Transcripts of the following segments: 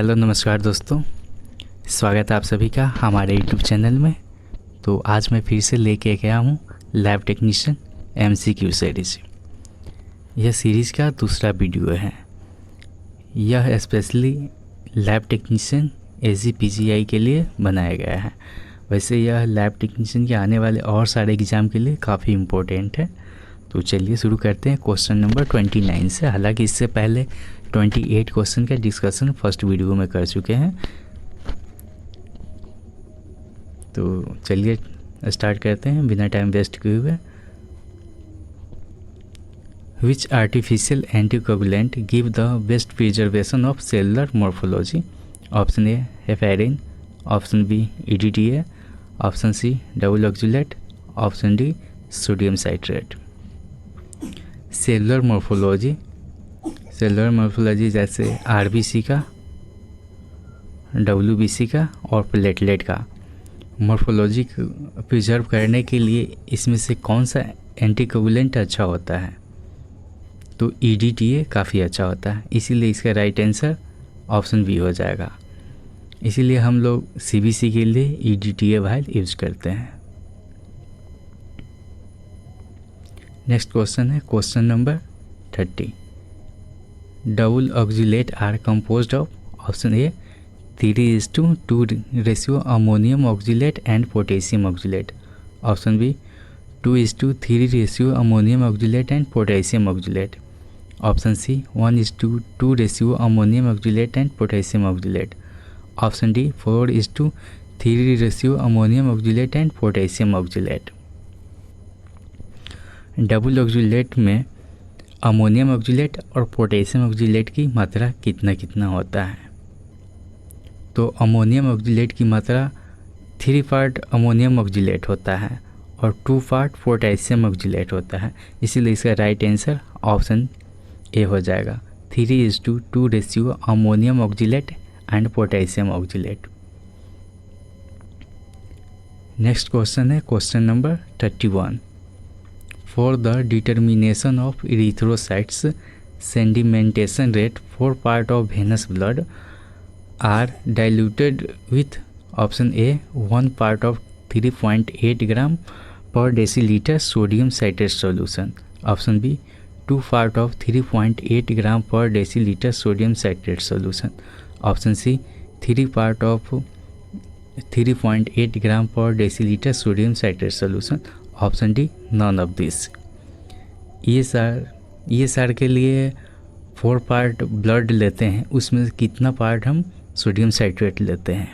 Hello नमस्कार दोस्तों, स्वागत है आप सभी का हमारे यूट्यूब चैनल में। तो आज मैं फिर से लेके गया हूँ लैब टेक्नीशियन MCQ सीरीज। यह सीरीज़ का दूसरा वीडियो है। यह स्पेशली लैब टेक्नीशियन ACPGI के लिए बनाया गया है। वैसे यह लैब टेक्नीशियन के आने वाले और सारे एग्ज़ाम के लिए काफ़ी इम्पोर्टेंट है। तो चलिए शुरू करते हैं क्वेश्चन नंबर 29 से। हालांकि इससे पहले 28 क्वेश्चन का डिस्कशन फर्स्ट वीडियो में कर चुके हैं। तो चलिए स्टार्ट करते हैं बिना टाइम वेस्ट किए हुए। Which artificial anticoagulant give the best preservation of cellular morphology? Option A heparin, option B EDTA, option C double oxalate, option D sodium citrate. Cellular morphology जैसे RBC का, WBC का और platelet का morphology preserve करने के लिए इसमें से कौन सा एंटीकोगुलेंट अच्छा होता है? तो EDTA काफ़ी अच्छा होता है, इसीलिए इसका राइट आंसर ऑप्शन बी हो जाएगा। इसीलिए हम लोग CBC के लिए EDTA वाइल यूज करते हैं। नेक्स्ट क्वेश्चन है question number 30। Double oxalate are composed of option A 3:2 ratio ammonium oxalate and potassium oxalate, option B 2:3 ratio ammonium oxalate and potassium oxalate, option C 1:2 ratio ammonium oxalate and potassium oxalate, option D 4:3 ratio ammonium oxalate and potassium oxalate. Double oxalate में ammonium ऑक्जुलेट और potassium ऑक्जुलेट की मात्रा कितना होता है? तो ammonium ऑक्जुलेट की मात्रा 3 पार्ट अमोनियम ऑक्जुलेट होता है और 2 पार्ट पोटेशियम ऑक्जुलेट होता है। इसीलिए इसका राइट आंसर ऑप्शन ए हो जाएगा, 3:2 ratio ammonium oxalate and potassium oxalate. Next question है question number 31। For the determination of erythrocytes sedimentation rate for part of venous blood are diluted with option A 1 part of 3.8 gram per deciliter sodium citrate solution, option B 2 part of 3.8 gram per deciliter sodium citrate solution, option C 3 part of 3.8 gram per deciliter sodium citrate solution, option D none of this. ये सार के लिए 4 part blood लेते हैं, उसमें कितना part हम sodium citrate लेते हैं?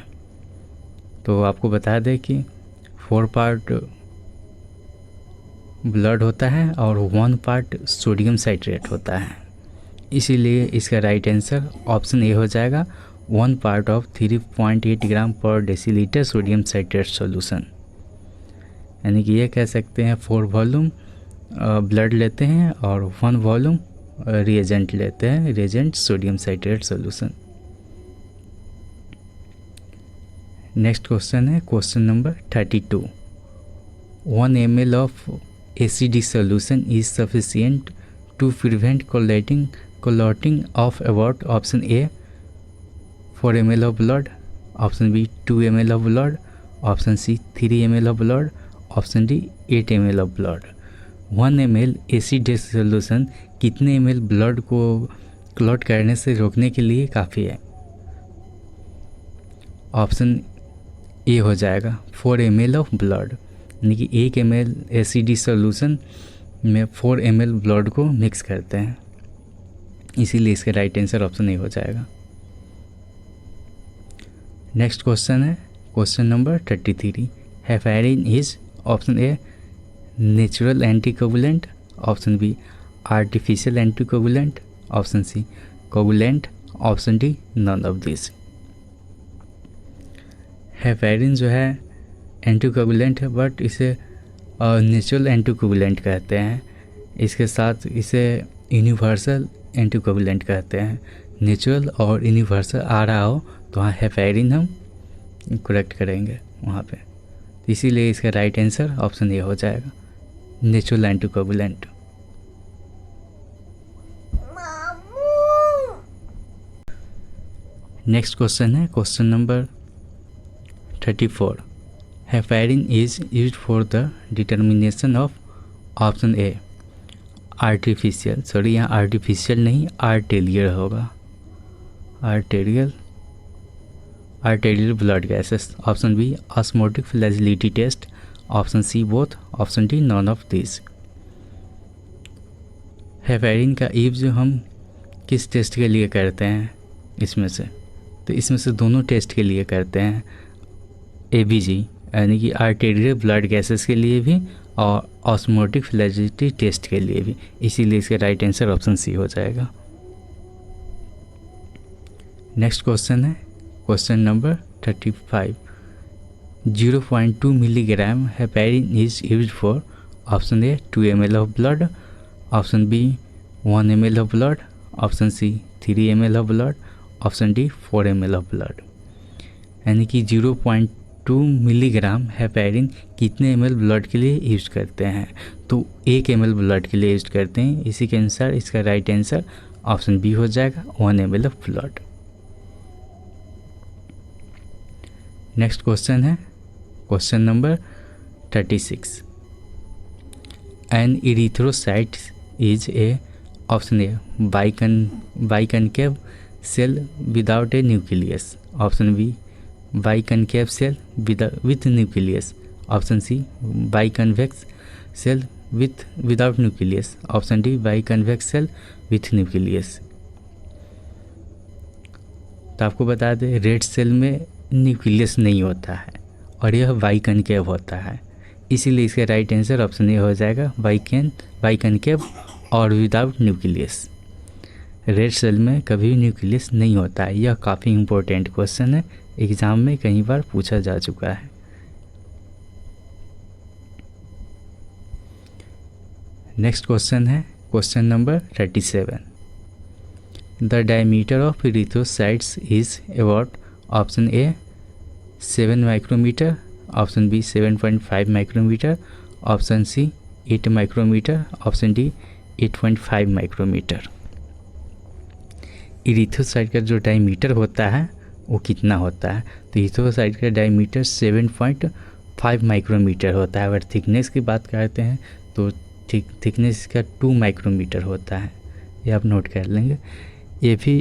तो आपको बता दें कि 4 पार्ट ब्लड होता है और 1 पार्ट सोडियम साइट्रेट होता है। इसीलिए इसका राइट आंसर ऑप्शन ए हो जाएगा, 1 पार्ट ऑफ 3.8 ग्राम पर डेसीलीटर सोडियम साइट्रेट सॉल्यूशन। यानी कि ये कह सकते हैं 4 वॉल्यूम ब्लड लेते हैं और 1 वॉल्यूम रिएजेंट लेते हैं, reagent sodium citrate solution. Next question है question number 32। 1 ml of ACD solution is sufficient to prevent clotting of about option A 4 ml of blood, option B 2 ml of blood, option C 3 ml of blood, option D 8 ml of blood. 1 ml acid solution कितने ml blood को clot करने से रोकने के लिए काफ़ी है? Option A हो जाएगा 4 ml ऑफ ब्लड, यानी कि 1 ml एसिड सोल्यूशन में 4 ml ब्लड को मिक्स करते हैं। इसीलिए इसका राइट आंसर ऑप्शन ए हो जाएगा। नेक्स्ट क्वेश्चन है question number 33। Heparin is option A natural anticoagulant, option B artificial anticoagulant, option C coagulant, option D none of this. Heparin जो है एंटीकोगुलेंट है, बट इसे नेचुरल एंटीकोगुलेंट कहते हैं। इसके साथ इसे यूनिवर्सल एंटीकोगुलेंट कहते हैं। नेचुरल और यूनिवर्सल आ रहा हो तो वहाँ हेपेरिन हम करेक्ट करेंगे वहाँ पे। इसीलिए इसका राइट आंसर ऑप्शन ए हो जाएगा, नेचुरल एंटीकोगुलेंट। नेक्स्ट क्वेश्चन है question number 34। Heparin is use for the determination of option A artificial, sorry यहाँ आर्टिफिशियल नहीं आर्टेरियल होगा, arterial blood gases. Option B osmotic fragility test, option C both, option D none of this. Heparin का use हम किस test के लिए करते हैं इसमें से? तो इसमें से दोनों टेस्ट के लिए करते हैं, ABG यानी कि आर्टेरियल ब्लड गैसेस के लिए भी और ऑस्मोटिक फ्लैजिलिटी टेस्ट के लिए भी, इसीलिए इसका राइट आंसर ऑप्शन सी हो जाएगा। नेक्स्ट क्वेश्चन है question number 35। 0.2 milligram heparin is used for option A 2 ml of blood, option B 1 ml of blood, option C 3 ml of blood, option D 4 ml of blood. यानी कि 0.2 milligram heparin कितने ml blood के लिए use करते हैं? तो 1 ml blood के लिए यूज करते हैं। इसी के अनुसार इसका राइट आंसर ऑप्शन बी हो जाएगा 1 ml of blood. Next question है question number 36। An erythrocyte is a option A biconcave cell without a nucleus, option B biconcave cell with nucleus, option C biconvex cell without nucleus, option D biconvex cell with nucleus. तो आपको बता दें red cell में nucleus नहीं होता है और यह बाइकनकेव होता है, इसीलिए इसका राइट आंसर ऑप्शन ए हो जाएगा बाइकनकेव और विदाउट न्यूक्लियस। रेड सेल में कभी न्यूक्लियस नहीं होता है। यह काफ़ी इम्पोर्टेंट क्वेश्चन है, एग्ज़ाम में कई बार पूछा जा चुका है। नेक्स्ट क्वेश्चन है question number 37। The diameter of erythrocytes is about option A 7 micrometre, option B 7.5 micrometre, option C 8 micrometre, option D 8.5 micrometre. Erythrocyte का जो डायमीटर होता है वो कितना होता है? तो इरिथ्रोसाइट का डायमीटर 7.5 माइक्रोमीटर होता है। अगर थिकनेस की बात करते हैं तो थिकनेस का 2 माइक्रोमीटर होता है, ये आप नोट कर लेंगे। ये भी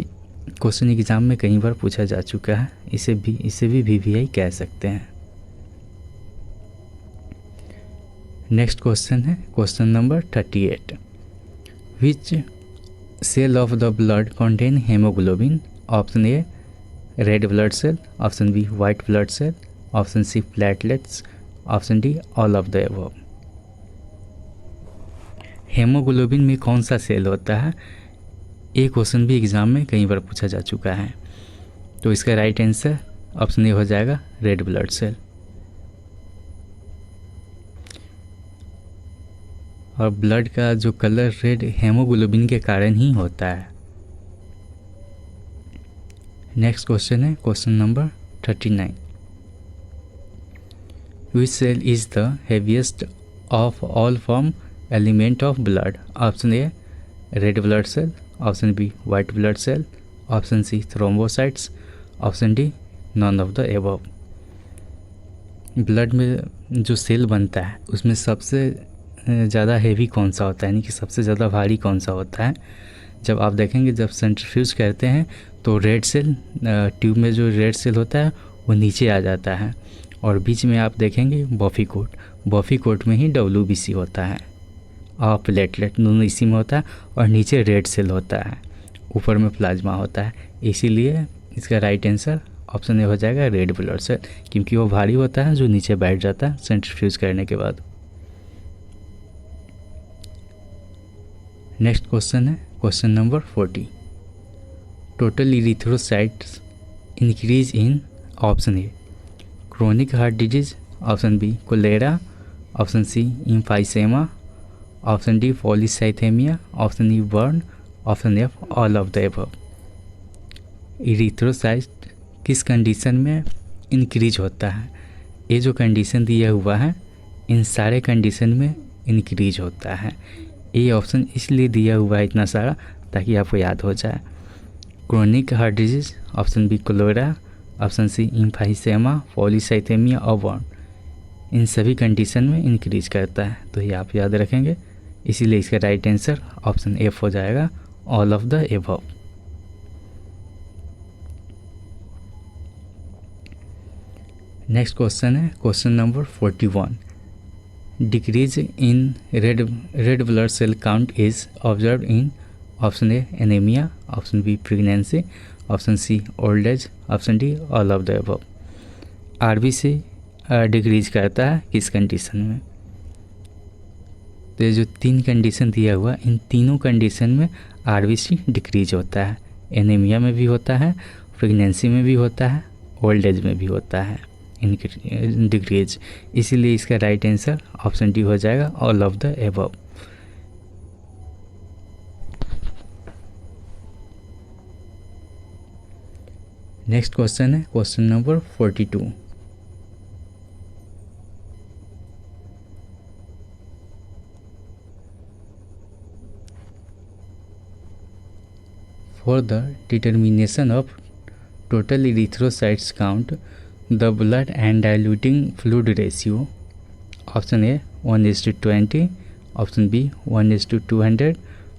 क्वेश्चन एग्जाम में कई बार पूछा जा चुका है, इसे भी VVI कह सकते हैं। नेक्स्ट क्वेश्चन है question number 38। Which cell of the blood contain haemoglobin, option A red blood cell, option B white blood cell, option C platelets, option D all of the above. Haemoglobin में कौन सा cell होता है? ये question भी exam में कई बार पूछा जा चुका है, तो इसका राइट आंसर ऑप्शन ए हो जाएगा रेड ब्लड सेल। और ब्लड का जो कलर रेड हेमोग्लोबिन के कारण ही होता है। नेक्स्ट क्वेश्चन है question number 39। Which cell is the heaviest of all form element of blood, option A red blood cell, option B white blood cell, option C thrombocytes, option D none of the above. Blood में जो cell बनता है उसमें सबसे ज़्यादा heavy कौन सा होता है, यानी कि सबसे ज़्यादा भारी कौन सा होता है? जब आप देखेंगे जब सेंट्रीफ्यूज करते हैं तो रेड सेल, ट्यूब में जो रेड सेल होता है वो नीचे आ जाता है, और बीच में आप देखेंगे बॉफी कोट में ही WBC होता है और प्लेटलेट दोनों इसी में होता है, और नीचे रेड सेल होता है, ऊपर में प्लाज्मा होता है। इसीलिए इसका राइट आंसर ऑप्शन ए हो जाएगा रेड ब्लड सेल, क्योंकि वो भारी होता है जो नीचे बैठ जाता है सेंट्रीफ्यूज करने के बाद। नेक्स्ट क्वेश्चन है question number 40। Total erythrocytes increase in option A chronic heart disease, option B cholera, option C emphysema, option D polycythaemia, option E burn, option F all of the above. Erythrocyte किस condition में increase होता है? ये जो condition दिया हुआ है इन सारे कंडीशन में इंक्रीज होता है। ये ऑप्शन इसलिए दिया हुआ है इतना सारा ताकि आपको याद हो जाए। Chronic heart disease, option B cholera, option C emphysema, polycythaemia और बर्न। इन सभी कंडीशन में इंक्रीज करता है, तो ये आप याद रखेंगे। इसीलिए इसका राइट आंसर ऑप्शन एफ हो जाएगा, all of the above. Next question है question number 41। Decrease in red blood cell count is observe in option A anaemia, option B pregnancy, option C old age, option D all of the above. RBC decrease करता है किस condition में? तो ये जो 3 condition दिया हुआ, इन तीनों कंडीशन में आरबीसी डिक्रीज होता है। एनीमिया में भी होता है, प्रेगनेंसी में भी होता है, ओल्ड एज में भी होता है डिक्रीज। इसीलिए इसका राइट आंसर ऑप्शन डी हो जाएगा, all of the above. Next question है question number 42। For the determination of total erythrocytes count, the blood and diluting fluid ratio, option A 1:20, option B 1:200,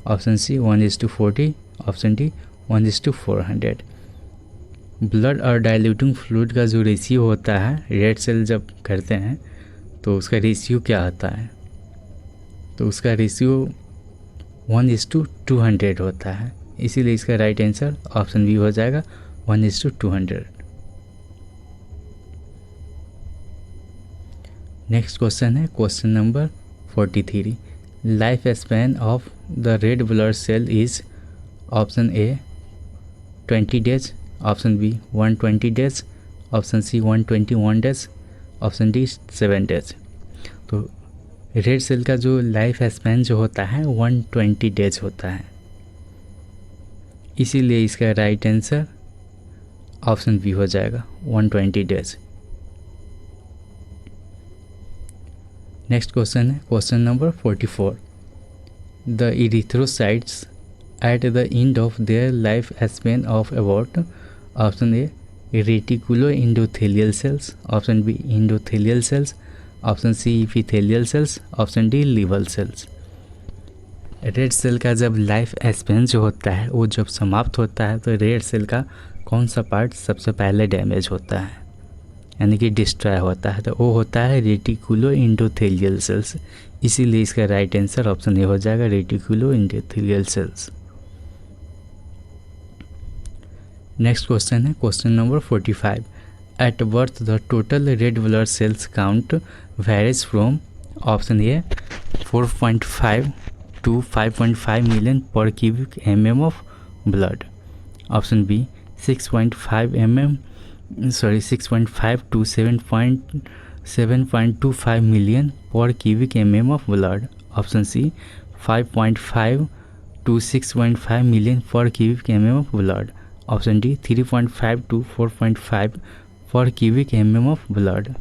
option C 1:40, option D 1:400। Blood और diluting fluid का जो ratio होता है red cell जब करते हैं तो उसका रेशियो क्या होता है? तो उसका रेशियो 1:200 होता है। इसीलिए इसका राइट आंसर ऑप्शन बी हो जाएगा, 1:200। नेक्स्ट क्वेश्चन है question number 43। Life span of the red blood cell is option A 20 days, option B 120 days, option C 121 days, option D 7 days. तो रेड सेल का जो लाइफ स्पैन जो होता है 120 days होता है। इसीलिए इसका राइट आंसर ऑप्शन बी हो जाएगा, 120 डेज। नेक्स्ट क्वेश्चन है question number 44। The erythrocytes at the end of their life span of about, option A reticuloendothelial cells, option B endothelial cells, option C epithelial cells, option D liver cells. Red cell का जब life span जो होता है वो जब समाप्त होता है तो रेड सेल का कौन सा पार्ट सबसे पहले डैमेज होता है, यानी कि डिस्ट्रॉय होता है? तो वो होता है रेटिकुलो एंडोथेलियल सेल्स। इसीलिए इसका राइट आंसर ऑप्शन ए हो जाएगा, reticuloendothelial cells. Next question है question number 45। At birth the total red blood cells count varies from, option A 4.5 to 5.5 million per cubic mm of blood, option B 6.5 to 7.25 million per cubic mm of blood, option C 5.5 to 6.5 million per cubic mm of blood, option D 3.5 to 4.5 per cubic mm of blood।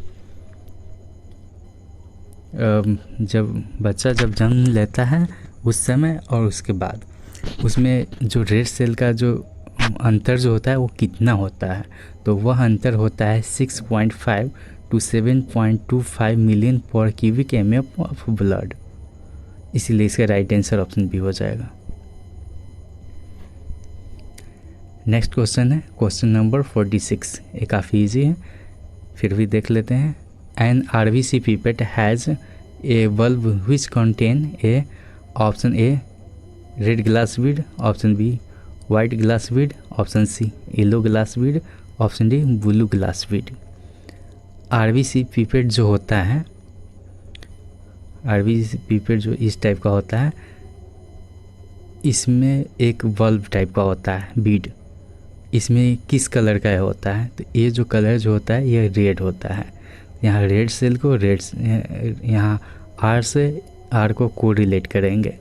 जब बच्चा जन्म लेता है उस समय और उसके बाद उसमें जो रेड सेल का जो अंतर जो होता है वो कितना होता है? तो वह अंतर होता है 6.5 to 7.25 मिलियन पर क्यूबिक mm ऑफ ब्लड। इसीलिए इसका राइट आंसर ऑप्शन बी हो जाएगा। नेक्स्ट क्वेश्चन है क्वेश्चन नंबर 46। ये काफ़ी ईजी है, फिर भी देख लेते हैं। An RBC pipette has a bulb which contain a, option A red glass bead, option B white glass bead, option C yellow glass bead, option D blue glass bead. RBC pipette जो होता है, RBC pipette जो इस type का होता है, इसमें एक बल्ब टाइप का होता है बीड। इसमें किस कलर का होता है? तो ये जो कलर जो होता है ये रेड होता है। यहाँ रेड सेल को रेड, यहाँ आर से आर को कोरिलेट करेंगे,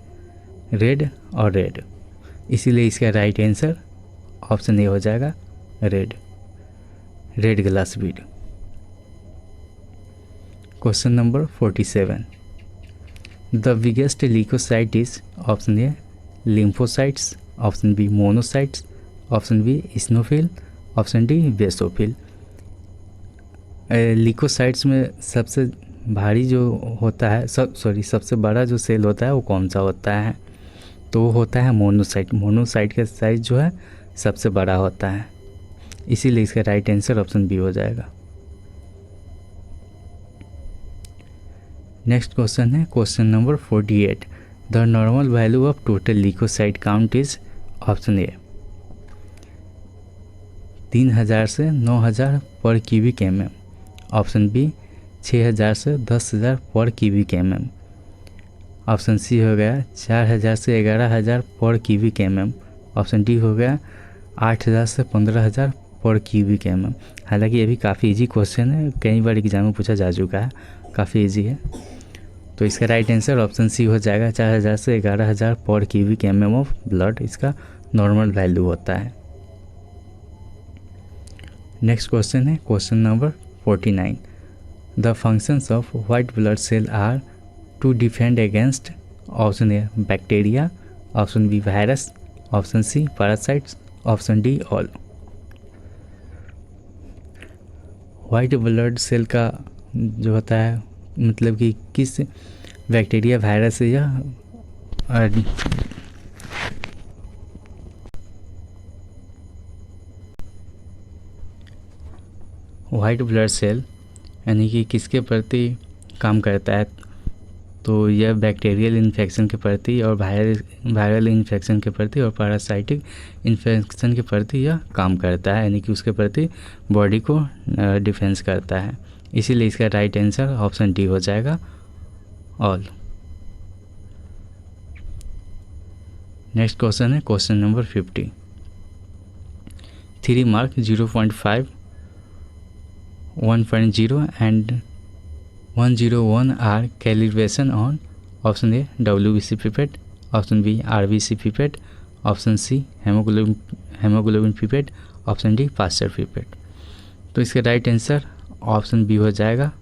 रेड और रेड। इसीलिए इसका राइट आंसर ऑप्शन ए हो जाएगा, red, red glass bead. Question number 47। The biggest leucocyte is, option A lymphocytes, option B monocytes, option B eosinophil, option D basophil. Leucocytes में सबसे भारी जो होता है सबसे बड़ा जो सेल होता है वो कौन सा होता है? तो वो होता है मोनोसाइट। मोनोसाइट का साइज जो है सबसे बड़ा होता है, इसीलिए इसका राइट आंसर ऑप्शन बी हो जाएगा। नेक्स्ट क्वेश्चन है question number 48। The normal value of total leucocyte count is option ए 3000 से 9000 पर क्यूबिक mm, ऑप्शन बी 6000 से 10000 पर क्यूबिक mm, ऑप्शन सी हो गया 4000 से 11000 पर क्यूबिक mm, ऑप्शन डी हो गया 8000 से 15000 पर क्यूबिक mm। हालांकि ये भी काफ़ी इजी क्वेश्चन है, कई बार एग्जाम में पूछा जा चुका है, काफ़ी इजी है। तो इसका राइट आंसर ऑप्शन सी हो जाएगा 4000 से 11000 पर क्यूबिक mm ऑफ ब्लड इसका नॉर्मल वैल्यू होता है। नेक्स्ट क्वेश्चन है question number 49। The functions of white blood cell are to defend against option A bacteria, option B virus, option C parasites, option D all. White blood cell का जो होता है मतलब कि किस बैक्टीरिया वायरस या white blood cell यानी कि किसके प्रति काम करता है? तो यह बैक्टीरियल इन्फेक्शन के प्रति और वायरल इन्फेक्शन के प्रति और पैरासाइटिक इन्फेक्शन के प्रति यह काम करता है, यानी कि उसके प्रति बॉडी को डिफेंस करता है। इसीलिए इसका राइट आंसर ऑप्शन डी हो जाएगा ऑल। नेक्स्ट क्वेश्चन है question number 50। 3 mark 0.5, 1.0 and 101 are calibration on option A WBC pipette, option B RBC pipette, option C haemoglobin pipette, option D Pasteur pipette. तो इसका right answer option B हो जाएगा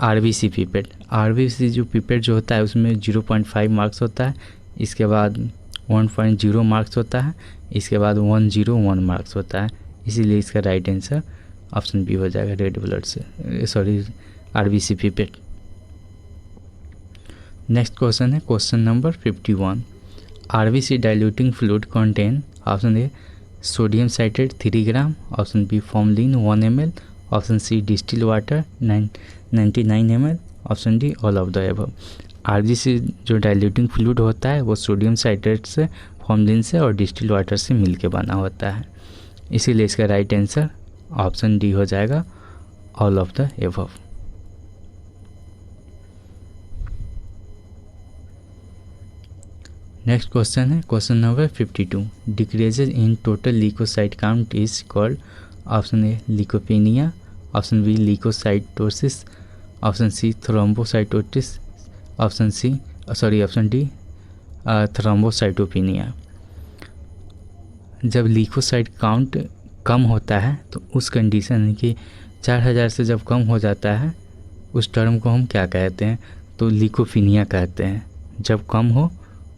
RBC pipette. RBC जो pipette जो होता है उसमें 0.5 marks होता है, इसके बाद 1.0 मार्क्स होता है, इसके बाद 101 मार्क्स होता है, इसीलिए इसका राइट आंसर ऑप्शन बी हो जाएगा RBC पिपेट। नेक्स्ट क्वेश्चन है question number 51। RBC diluting fluid contain option A sodium citrate 3 gram, option B formalin 1 ml, option C distil water 99 ml, option D all of the above. RBC जो diluting fluid होता है वो sodium citrate से, formalin से और distil water से मिलके बना होता है, इसीलिए इसका राइट आंसर ऑप्शन डी हो जाएगा all of the above. Next question है question number 52। Decreases in total leucocyte count is called option A leucopenia, option B leucocytosis, option C thrombocytosis, option D thrombocytopenia. जब leucocyte count कम होता है तो उस condition कि 4000 से जब कम हो जाता है उस टर्म को हम क्या कहते हैं? तो ल्यूकोपेनिया कहते हैं। जब कम हो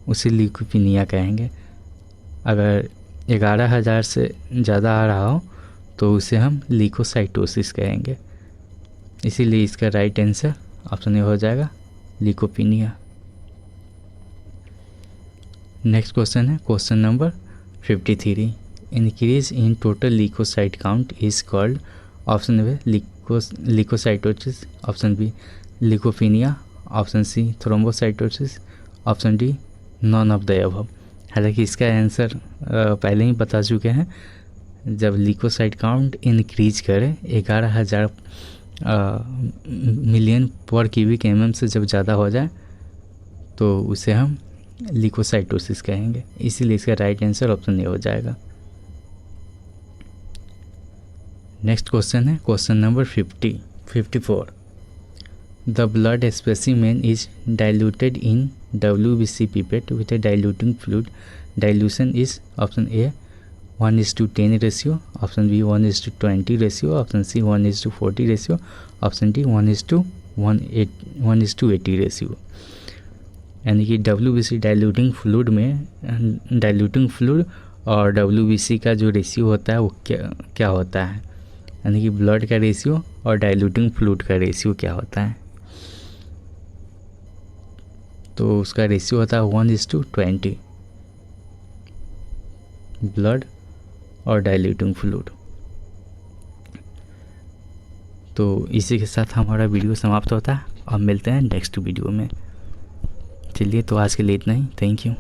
उसे ल्यूकोपेनिया कहेंगे। अगर 11000 से ज़्यादा आ रहा हो तो उसे हम ल्यूकोसाइटोसिस कहेंगे, इसीलिए इसका राइट आंसर ऑप्शन ए हो जाएगा ल्यूकोपेनिया। नेक्स्ट क्वेश्चन है question number 53। Increase in total leucocyte count is called option A leucocytosis, option B leucopenia, option C thrombocytosis, option D none of the above. हालांकि इसका answer पहले ही बता चुके हैं। जब ल्यूकोसाइट काउंट इंक्रीज करे 11000 million पर क्यूबिक mm से जब ज़्यादा हो जाए तो उसे हम ल्यूकोसाइटोसिस कहेंगे, इसीलिए इसका राइट आंसर ऑप्शन ए हो जाएगा। नेक्स्ट क्वेश्चन है question number 54। The blood specimen is diluted in WBC pipette with a diluting fluid. Dilution is option A 1:10 ratio, option B 1:20 ratio, option C 1:40 ratio, option D 1:80 ratio। यानी कि WBC diluting fluid में, diluting fluid और WBC का जो ratio होता है वो क्या होता है, यानी कि ब्लड का रेशियो और डाइल्यूटिंग फ्लूइड का रेशियो क्या होता है। तो उसका रेशियो होता है 1:20 ब्लड और डाइल्यूटिंग फ्लूइड। तो इसी के साथ हमारा वीडियो समाप्त होता है। अब मिलते हैं नेक्स्ट वीडियो में। चलिए, तो आज के लिए इतना ही। Thank you.